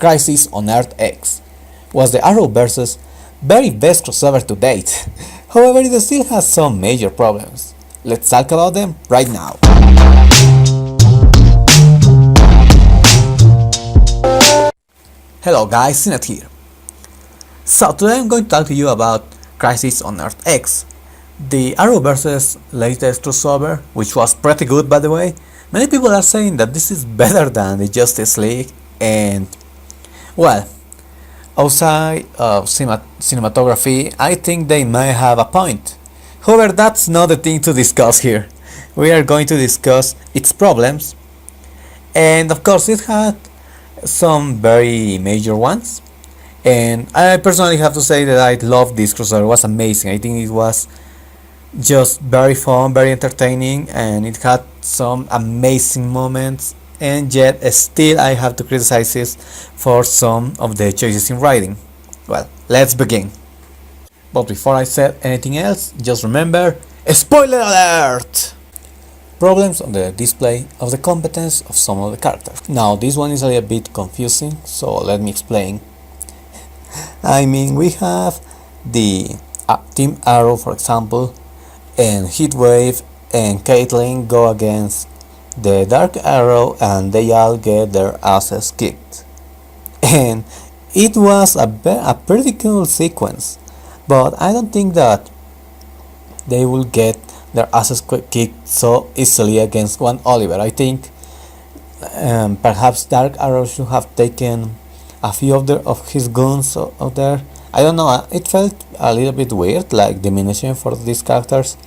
Crisis on Earth X was the Arrowverse's very best crossover to date. However, it still has some major problems. Let's talk about them right now. Hello guys, Sinet here. So today I'm going to talk to you about Crisis on Earth X, the Arrowverse's latest crossover, which was pretty good by the way. Many people are saying that this is better than the Justice League, and well, outside of cinematography, I think they may have a point. However, that's not the thing to discuss here. We are going to discuss its problems, and of course it had some very major ones. And I personally have to say that I loved this crossover. It was amazing. I think it was just very fun, very entertaining, and it had some amazing moments. And yet, still, I have to criticize it for some of the choices in writing. Well, let's begin. But before I say anything else, just remember, spoiler alert! Problems on the display of the competence of some of the characters. Now, this one is a little bit confusing, so let me explain. I mean, we have the Team Arrow, for example, and Heatwave and Caitlyn go against the Dark Arrow, and they all get their asses kicked. And it was a pretty cool sequence, but I don't think that they will get their asses kicked so easily against one Oliver. I think perhaps Dark Arrow should have taken a few of his guns out there. I don't know, it felt a little bit weird, like diminishing for these characters.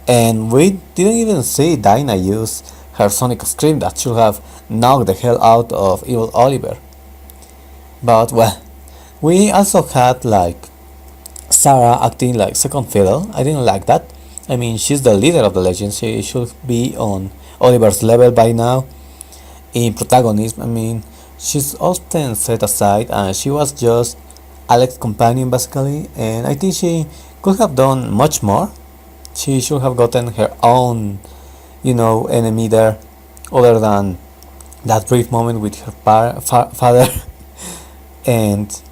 And we didn't even see Dinah use her Sonic Scream that should have knocked the hell out of Evil Oliver. But well, we also had like Sarah acting like second fiddle. I didn't like that. I mean, she's the leader of the Legends. She should be on Oliver's level by now in protagonism. I mean, she's often set aside, and she was just Alex's companion basically, and I think she could have done much more. She should have gotten her own, enemy there, other than that brief moment with her father. And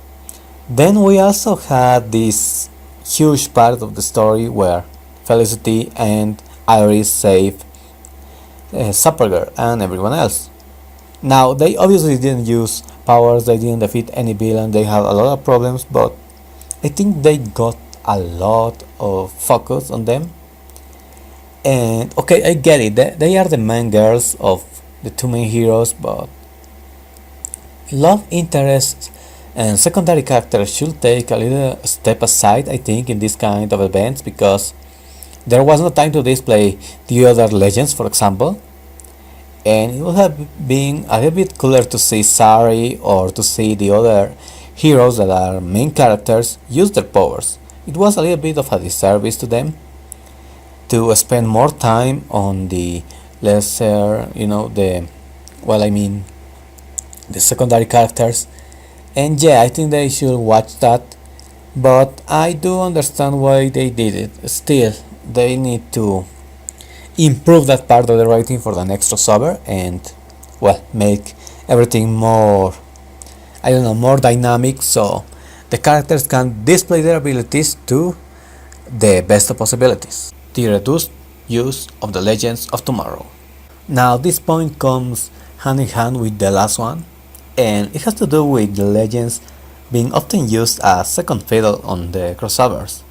then we also had this huge part of the story where Felicity and Iris save Supergirl and everyone else. Now, they obviously didn't use powers, they didn't defeat any villain, they had a lot of problems, but I think they got a lot of focus on them. And okay, I get it, they are the main girls of the two main heroes, but love interests and secondary characters should take a little step aside, I think, in this kind of events, because there was no time to display the other legends, for example. And it would have been a little bit cooler to see Sari or to see the other heroes that are main characters use their powers. It was a little bit of a disservice to them to spend more time on the lesser, the secondary characters. And yeah, I think they should watch that. But I do understand why they did it. Still, they need to improve that part of the writing for the next crossover and, well, make everything more, more dynamic, so the characters can display their abilities to the best of possibilities. The reduced use of the Legends of Tomorrow. Now, this point comes hand in hand with the last one, and it has to do with the Legends being often used as second fiddle on the crossovers.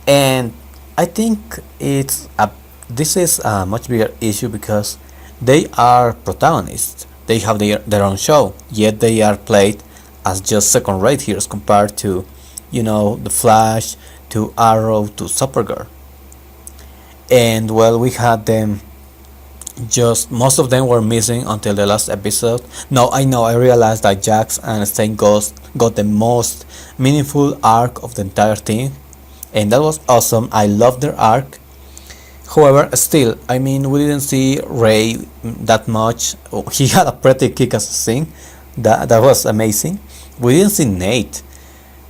And I think this is a much bigger issue because they are protagonists. They have their own show, yet they are played as just second-rate heroes compared to, the Flash, to Arrow, to Supergirl. And well, we had them most of them were missing until the last episode. Now I know, I realized that Jax and Stain Ghost got the most meaningful arc of the entire thing, and that was awesome. I loved their arc. However, still, I mean, we didn't see Ray that much. He had a pretty kick-ass thing. That was amazing. We didn't see Nate.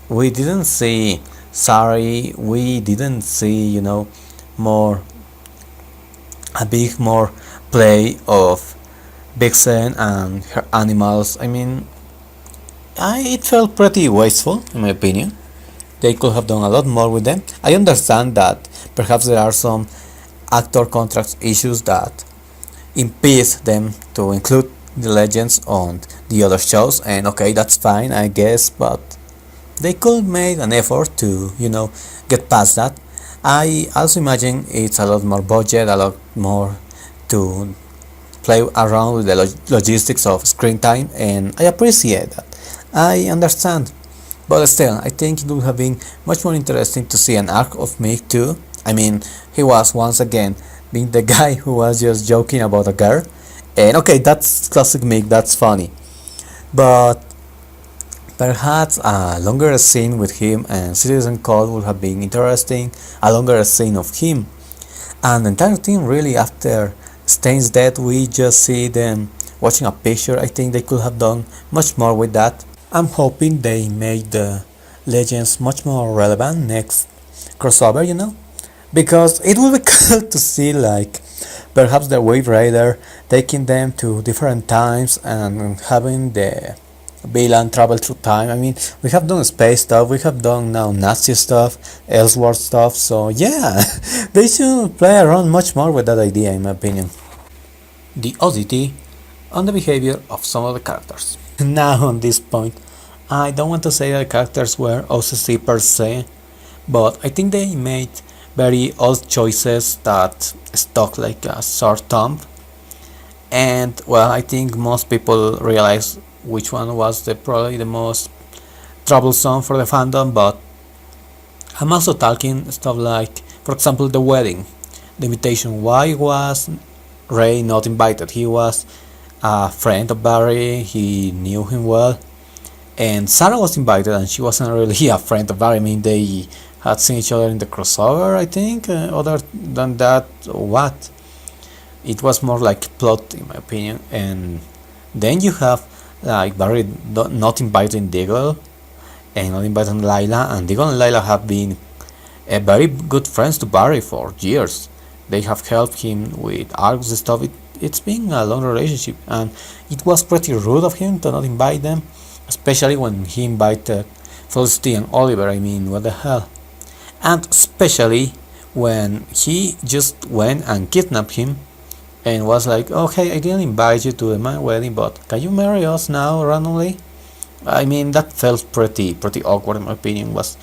We didn't see Sari. We didn't see, more play of Vixen and her animals. I mean, it felt pretty wasteful, in my opinion. They could have done a lot more with them. I understand that perhaps there are some actor contract issues that impede them to include the legends on the other shows, and okay, that's fine, I guess, but they could make an effort to, get past that. I also imagine it's a lot more budget, a lot more to play around with the logistics of screen time, and I appreciate that. I understand. But still, I think it would have been much more interesting to see an arc of Mick too. I mean, he was once again being the guy who was just joking about a girl. And okay, that's classic Mick, that's funny. But perhaps a longer scene with him and Citizen Cole would have been interesting, a longer scene of him. And the entire team really, after Stain's death, we just see them watching a picture. I think they could have done much more with that. I'm hoping they make the legends much more relevant next crossover, because it will be cool to see like perhaps the Wave Rider taking them to different times and having the villain travel through time. I mean, we have done space stuff, we have done now Nazi stuff, Elseworld stuff, so yeah, they should play around much more with that idea, in my opinion. The oddity on the behavior of some of the characters. Now, on this point, I don't want to say that the characters were OCC per se, but I think they made very odd choices that stuck like a sore thumb. And well, I think most people realize which one was probably the most troublesome for the fandom, but I'm also talking stuff like, for example, the wedding, the invitation. Why was Ray not invited? He was a friend of Barry, he knew him well, and Sarah was invited and she wasn't really a friend of Barry. I mean, they had seen each other in the crossover, I think. Other than that, what? It was more like plot, in my opinion. And then you have like Barry not inviting Diggle and not inviting Lila, and Diggle and Lila have been very good friends to Barry for years. They have helped him with arcs and stuff. It's been a long relationship, and it was pretty rude of him to not invite them, especially when he invited Felicity and Oliver. I mean, what the hell? And especially when he just went and kidnapped him and was like, okay, I didn't invite you to my wedding, but can you marry us now randomly? I mean, that felt pretty awkward, in my opinion. Was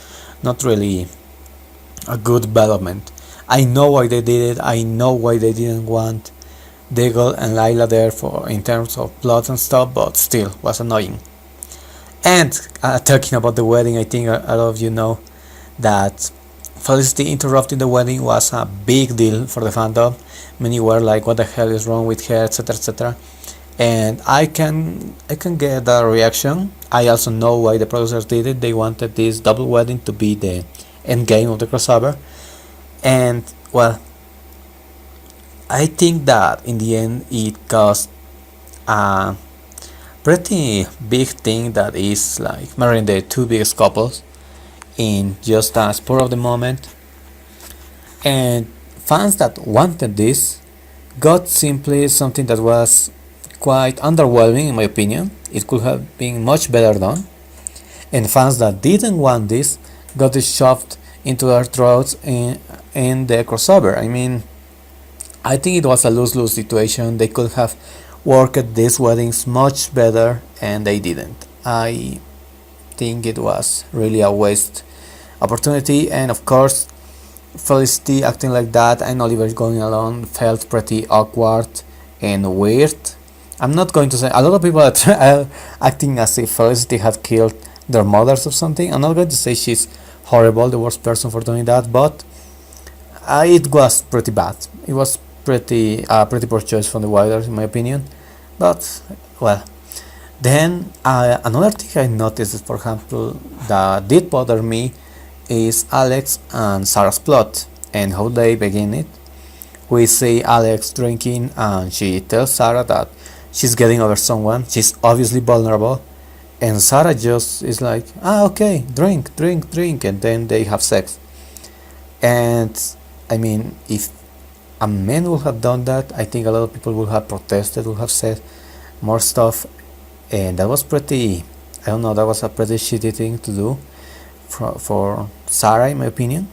not really a good development. I know why they did it. I know why they didn't want Diggle and Lila there for in terms of plot and stuff, but still was annoying. And talking about the wedding, I think a lot of you know that Felicity interrupting the wedding was a big deal for the fandom. Many were like, what the hell is wrong with her, etc, etc. And I can get that reaction. I also know why the producers did it. They wanted this double wedding to be the end game of the crossover. And well, I think that in the end it caused a pretty big thing that is like marrying the two biggest couples in just a spur of the moment, and fans that wanted this got simply something that was quite underwhelming, in my opinion. It could have been much better done, and fans that didn't want this got it shoved into their throats in the crossover. I mean, I think it was a lose-lose situation. They could have worked these weddings much better, and they didn't. I think it was really a waste opportunity, and of course Felicity acting like that and Oliver going along felt pretty awkward and weird. I'm not going to say, a lot of people are acting as if Felicity had killed their mothers or something. I'm not going to say she's horrible, the worst person for doing that, but it was pretty bad. It was pretty poor choice from the writers, in my opinion. But well, then another thing I noticed is, for example, that did bother me is Alex and Sarah's plot and how they begin it. We see Alex drinking and she tells Sarah that she's getting over someone. She's obviously vulnerable, and Sarah just is like, okay, drink, and then they have sex. And I mean, if a man would have done that, I think a lot of people would have protested, would have said more stuff, and that was pretty I don't know, that was a pretty shitty thing to do for Sarah, in my opinion.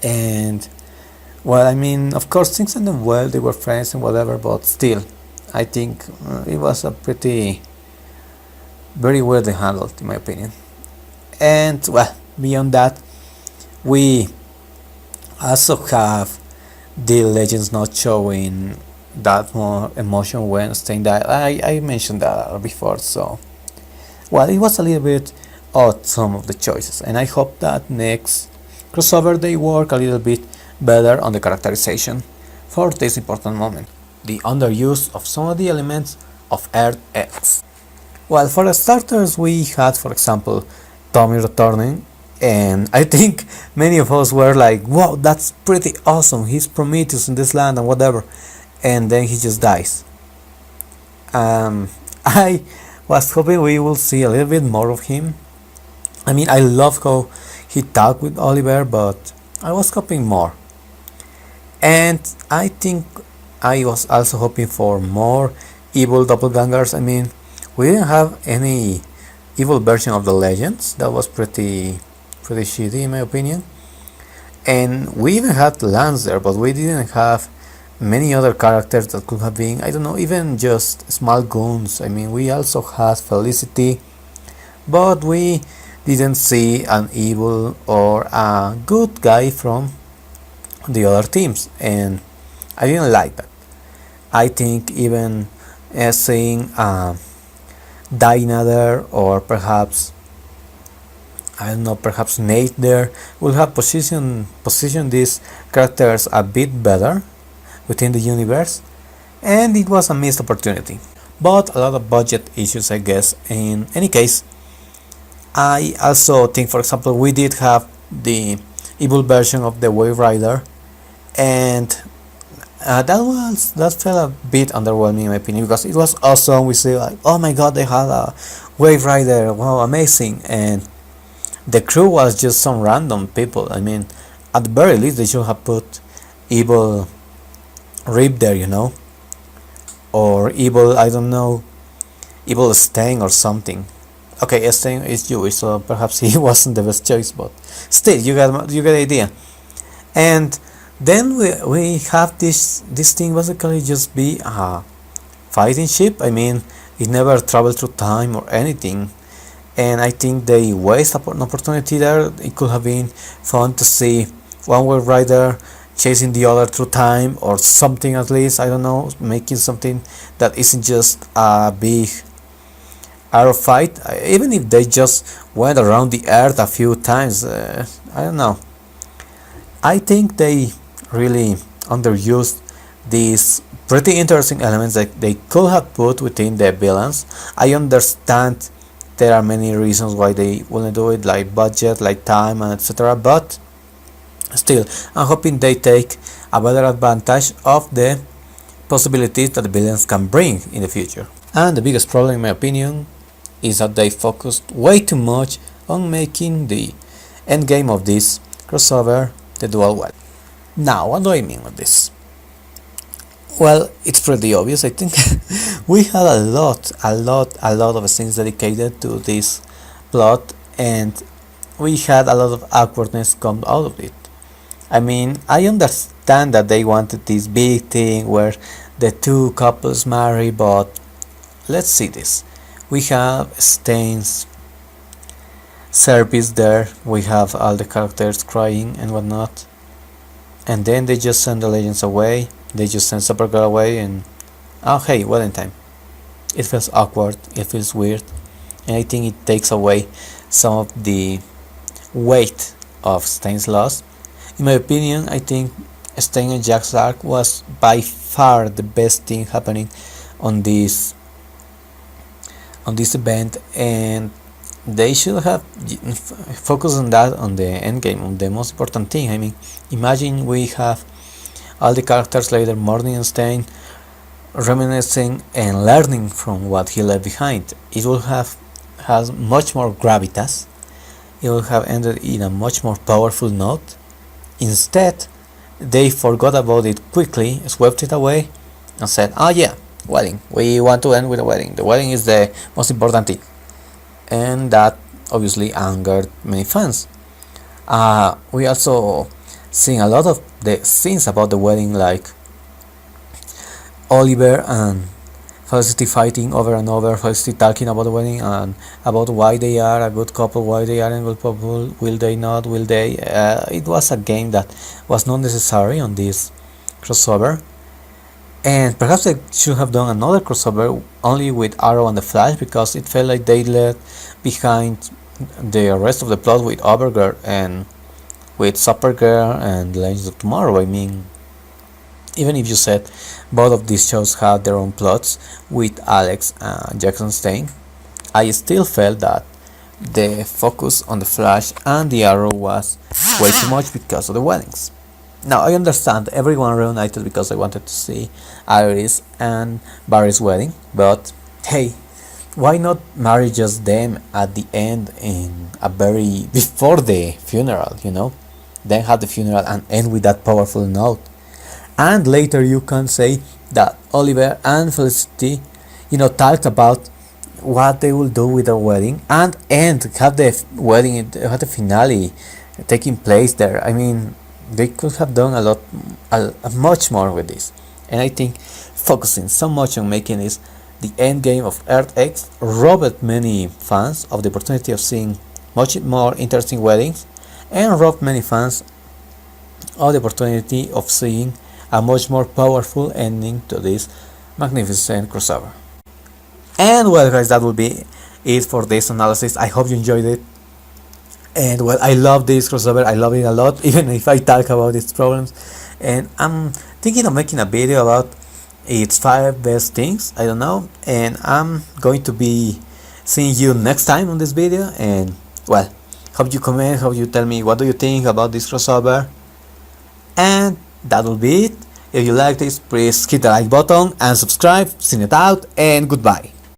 And well, I mean, of course, things ended well, they were friends and whatever, but still, I think it was a pretty, very weirdly handled, in my opinion. And well, beyond that, we also have the legends not showing that more emotion when Stein died. I mentioned that before, so well, it was a little bit odd, some of the choices, and I hope that next crossover they work a little bit better on the characterization for this important moment, the underuse of some of the elements of Earth X. Well, for the starters, we had, for example, Tommy returning, and I think many of us were like, wow, that's pretty awesome, he's Prometheus in this land and whatever, and then he just dies. I was hoping we will see a little bit more of him. I mean, I love how he talked with Oliver, but I was hoping more. And I think I was also hoping for more evil doppelgangers. I mean, we didn't have any evil version of the legends. That was pretty shitty in my opinion. And we even had Lance there, but we didn't have many other characters that could have been, I don't know, even just small goons. I mean, we also had Felicity, but we didn't see an evil or a good guy from the other teams, and I didn't like that. I think even seeing Dinah there, or perhaps, I don't know, perhaps Nate there, would have positioned these characters a bit better within the universe, and it was a missed opportunity. But a lot of budget issues, I guess. In any case, I also think, for example, we did have the evil version of the Wave Rider, and that felt a bit underwhelming in my opinion, because it was awesome. We say like, oh my god, they had a Wave Rider, wow, amazing, and the crew was just some random people. I mean, at the very least they should have put evil Rip there, you know, or evil, I don't know, evil Stain or something. Okay, Stain is Jewish, so perhaps he wasn't the best choice, but still, you get the idea. And then we have this thing basically just be a fighting ship. I mean, it never traveled through time or anything, and I think they waste an opportunity there. It could have been fun to see one Wave Rider chasing the other through time or something, at least, I don't know, making something that isn't just a big arrow fight. Even if they just went around the earth a few times, I don't know. I think they really underused these pretty interesting elements that they could have put within the villains. I understand there are many reasons why they wouldn't do it, like budget, like time, and etc. But still, I'm hoping they take a better advantage of the possibilities that the villains can bring in the future. And the biggest problem, in my opinion, is that they focused way too much on making the endgame of this crossover the dual well. Now, what do I mean with this? Well, it's pretty obvious. I think we had a lot of scenes dedicated to this plot, and we had a lot of awkwardness come out of it. I mean, I understand that they wanted this big thing where the two couples marry, but let's see this. We have Stain's service there, we have all the characters crying and whatnot, and then they just send the legends away, they just send Supergirl away, and oh hey, wedding time. It feels awkward, it feels weird, and I think it takes away some of the weight of Stain's loss. In my opinion, I think Stain and Jack's arc was by far the best thing happening on this event, and they should have focused on that, on the end game, on the most important thing. I mean, imagine we have all the characters later mourning Stain, reminiscing and learning from what he left behind. It would have has much more gravitas. It would have ended in a much more powerful note. Instead, they forgot about it quickly, swept it away, and said, oh yeah, wedding. We want to end with a wedding. The wedding is the most important thing. and that obviously angered many fans. We also seen a lot of the scenes about the wedding, like Oliver and Felicity fighting over and over, Felicity talking about the wedding and about why they are a good couple, why they aren't a good couple, will they not, will they. It was a game that was not necessary on this crossover, and perhaps they should have done another crossover only with Arrow and the Flash, because it felt like they left behind the rest of the plot with Overgirl and with Supergirl and Legends of Tomorrow. I mean, even if you said both of these shows had their own plots with Alex and Jackson staying, I still felt that the focus on the Flash and the Arrow was way too much because of the weddings. Now I understand everyone reunited because they wanted to see Iris and Barry's wedding, but hey, why not marry just them at the end in a very before the funeral, Then have the funeral and end with that powerful note. And later you can say that Oliver and Felicity, talked about what they will do with the wedding and have the wedding, have the finale taking place there. I mean, they could have done much more with this. And I think focusing so much on making this the end game of Earth X robbed many fans of the opportunity of seeing much more interesting weddings, and robbed many fans of the opportunity of seeing a much more powerful ending to this magnificent crossover. And well, guys, that will be it for this analysis. I hope you enjoyed it. And well, I love this crossover. I love it a lot, even if I talk about its problems. And I'm thinking of making a video about its 5 best things. I don't know. And I'm going to be seeing you next time on this video. And well, hope you comment, hope you tell me what do you think about this crossover. And that will be it. If you like this, please hit the like button and subscribe. Sing it out, and goodbye.